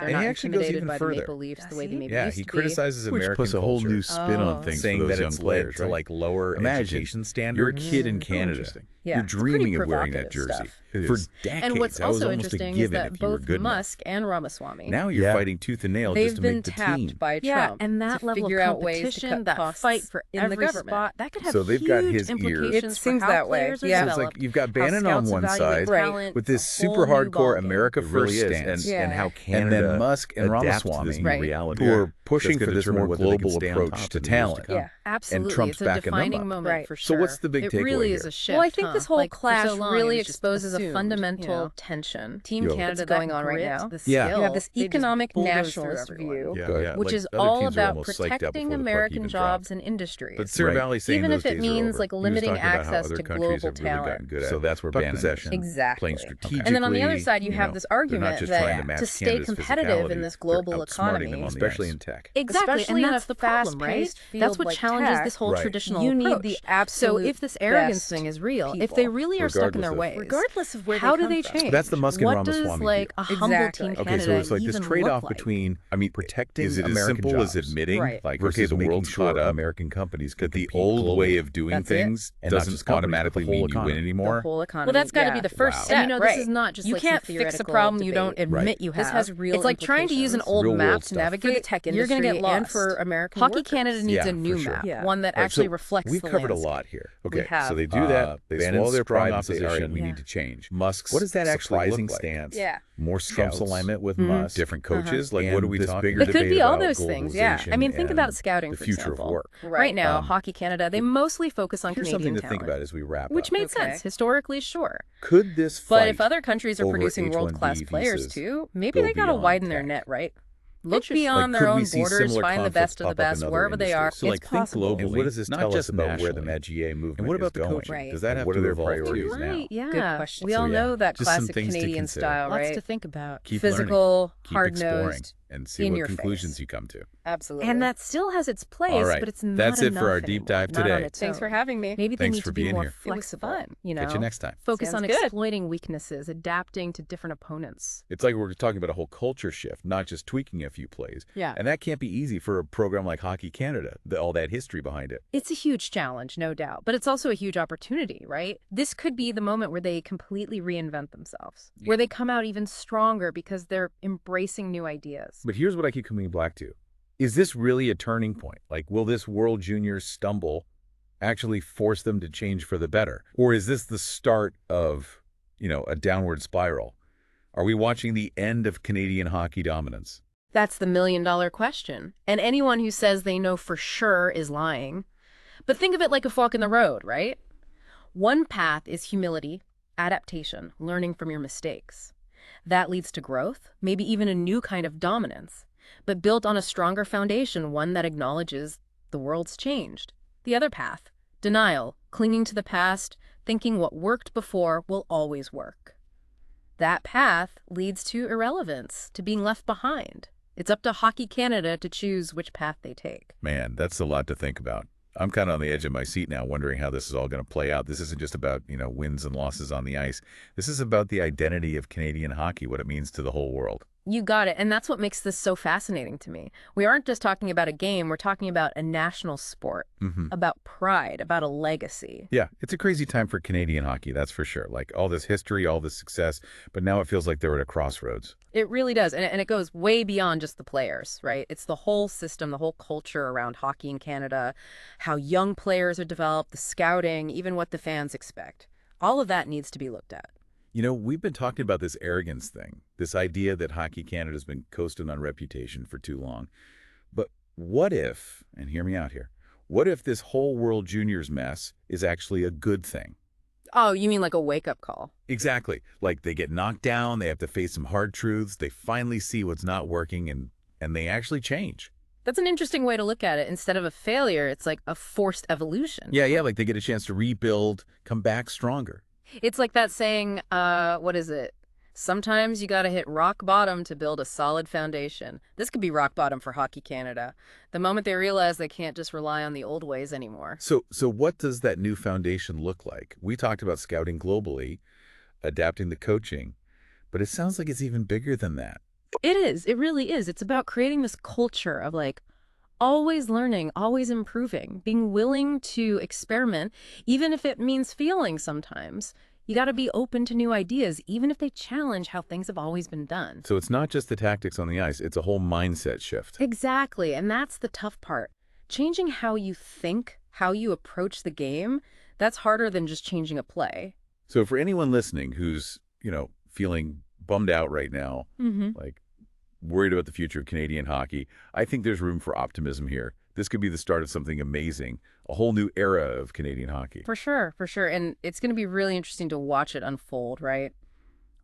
They're And not he actually goes intimidated even by further. the Maple Leafs the way the he? Maple Yeah, used he to be. criticizes Which American puts a whole culture, new spin on things saying for that those young it's players, led to right? like lower Imagine, education standards. You're a kid in Canada. Yeah, You're it's pretty dreaming of wearing that provocative jersey. stuff. For is. decades, And what's that was also almost a interesting is given that if you were both good enough. Musk and Ramaswamy, Now you're fighting tooth and nail just they've to been make the tapped team. by Yeah, Trump and that to level figure of out ways to competition, cut that costs fight for in every the government. spot, that could have So they've huge got his ear. implications It seems for how that way, players are yeah. So it's developed, like you've got how Bannon on scouts one evaluate side Right. talent, with this it's a whole super new hardcore ballgame. America It really first is, stance, Yeah. and how and Canada then Musk and adapts to Ramaswamy, this new Right. reality. who are That's pushing gonna for this determine more whether they can global stay on approach top to in the years talent. come. Yeah, absolutely. Trump's It's a backing them defining up. moment Right. for So sure. what's the big It takeaway really here? is a shift. Well, I think this whole like clash so Dash long, really it was just exposes a assumed, fundamental you know. tension. Team Yo. Canada That's going that on right grit, now. The Yeah. skill, You have this they just economic bulldoze through nationalist everyone. view, Yeah, Good. yeah. which like, is other all teams are about almost psyched up protecting before the puck American even jobs dropped. and industries. But Sir Right. Valley saying Even those if it days are means over. like He was limiting talking about how access other to countries global have really talent. gotten good at So that's where puck Bannon is. possession, Exactly. playing strategically. And then on the other side, you know, have this they're not argument just trying to that match to stay Canada's competitive in physicality, this they're global outsmarting economy, them on the Especially ice. in tech. Exactly, especially and in that's a the problem, right? fast-paced That's field what like challenges tech, this whole Right. traditional you approach. need the So absolute if this arrogance best thing is real, if people, they really are stuck in their regardless of- ways, regardless of where how they do come they from. change? That's the Musk and What does Ramaswamy like view. a humble Exactly. Team Okay, Canada so it's like this even trade-off look like? between, protecting Is it as American simple jobs, as admitting, Right. like, versus okay, the making world's sure caught up, American companies can that the compete old globally? way of doing That's it. things And not doesn't just companies, but automatically the whole mean you win economy. anymore? The whole economy. Well, that's got to be the first Wow. step, And you know, right? this is not just you like can't some fix a theoretical problem you don't debate. admit Right. you have. This has real It's like trying to use an implications. old Real map world to stuff. navigate. For the tech You're going to industry get lost. and for American Hockey workers. Canada needs Yeah, a new for sure. map, Yeah. one that All right, actually so reflects we've the covered a landscape. lot here. We Okay, have. so they do that. They Bannon swallow their strong pride and say, all right, opposition. we Yeah. need to change. Musk's What does that actually surprising look like? stance. Yeah. More Trump's scouts, alignment with Mhm. Musk, different Uh-huh. coaches. like, what are we this talking bigger It could be debate all about those things, yeah. I mean, think globalization about and scouting, the for future example. of work. Right now, Um, Hockey Canada, they mostly focus on Here's Canadian something to talent, think about as we wrap which up. made Okay. sense historically, sure. Could this But fight if other countries are over producing H-1B world-class players visas too, maybe go they got to beyond widen their tech? net, right? Look Interesting. beyond Like, their could we own see borders, similar find the conflicts best of pop the up in best other wherever they are. industries? So, It's like, think possible. globally, And what does this not tell us just about where the nationally. MAGA movement And what about is the going? coaching? Right. Does that And have what to are their evolve too? priorities now? Right, yeah. Good question. We So, all yeah, know that just some classic things to Canadian consider. style, Lots right? to think about. Keep learning. Physical, Keep exploring hard-nosed, and see in what your conclusions face. you come to. Absolutely. And that still has its place, All right. but it's not That's it for our enough deep anymore. dive Not on today. its Thanks for own. having me. Maybe they Thanks need for to be being more here. It was flexible. fun. You know, Catch you next time. focus Sounds on good. exploiting weaknesses, adapting to different opponents. It's like we're talking about a whole culture shift, not just tweaking a few plays. Yeah. And that can't be easy for a program like Hockey Canada, all that history behind it. It's a huge challenge, no doubt, but it's also a huge opportunity, right? This could be the moment where they completely reinvent themselves, where they come out even stronger because they're embracing new ideas. But here's what I keep coming back to. Is this really a turning point? Like, will this World Juniors stumble actually force them to change for the better? Or is this the start of, a downward spiral? Are we watching the end of Canadian hockey dominance? That's the million-dollar question. And anyone who says they know for sure is lying. But think of it like a fork in the road, right? One path is humility, adaptation, learning from your mistakes. That leads to growth, maybe even a new kind of dominance, but built on a stronger foundation, one that acknowledges the world's changed. The other path, denial, clinging to the past, thinking what worked before will always work. That path leads to irrelevance, to being left behind. It's up to Hockey Canada to choose which path they take. Man, that's a lot to think about. I'm kind of on the edge of my seat now, wondering how this is all going to play out. This isn't just about, wins and losses on the ice. This is about the identity of Canadian hockey, what it means to the whole world. You got it. And that's what makes this so fascinating to me. We aren't just talking about a game. We're talking about a national sport, about pride, about a legacy. Yeah, it's a crazy time for Canadian hockey, that's for sure. Like, all this history, all this success, but now it feels like they're at a crossroads. It really does. And it goes way beyond just the players, right? It's the whole system, the whole culture around hockey in Canada, how young players are developed, the scouting, even what the fans expect. All of that needs to be looked at. We've been talking about this arrogance thing, this idea that Hockey Canada's been coasting on reputation for too long. But what if, and hear me out here, what if this whole World Juniors mess is actually a good thing? Oh, you mean like a wake-up call? Exactly. Like, they get knocked down, they have to face some hard truths, they finally see what's not working, and they actually change. That's an interesting way to look at it. Instead of a failure, it's like a forced evolution. Yeah, like they get a chance to rebuild, come back stronger. It's like that saying, what is it? Sometimes you got to hit rock bottom to build a solid foundation. This could be rock bottom for Hockey Canada. The moment they realize they can't just rely on the old ways anymore. So what does that new foundation look like? We talked about scouting globally, adapting the coaching, but it sounds like it's even bigger than that. It is. It really is. It's about creating this culture of like always learning, always improving, being willing to experiment, even if it means failing sometimes. You got to be open to new ideas, even if they challenge how things have always been done. So it's not just the tactics on the ice, it's a whole mindset shift. Exactly. And that's the tough part. Changing how you think, how you approach the game, that's harder than just changing a play. So for anyone listening who's, feeling bummed out right now, like worried about the future of Canadian hockey, I think there's room for optimism here. This could be the start of something amazing, a whole new era of Canadian hockey. For sure, for sure. And it's going to be really interesting to watch it unfold, right?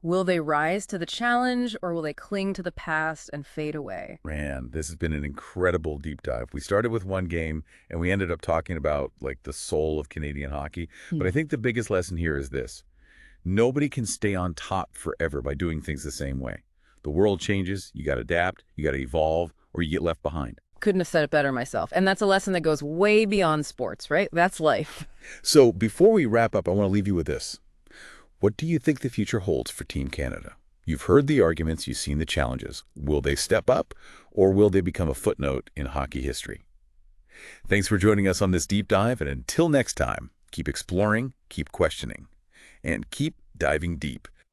Will they rise to the challenge or will they cling to the past and fade away? Man, this has been an incredible deep dive. We started with one game, and we ended up talking about, like, the soul of Canadian hockey. But I think the biggest lesson here is this. Nobody can stay on top forever by doing things the same way. The world changes, you got to adapt, you got to evolve, or you get left behind. Couldn't have said it better myself. And that's a lesson that goes way beyond sports, right? That's life. So before we wrap up, I want to leave you with this. What do you think the future holds for Team Canada? You've heard the arguments, you've seen the challenges. Will they step up, or will they become a footnote in hockey history? Thanks for joining us on this deep dive, and until next time, keep exploring, keep questioning, and keep diving deep.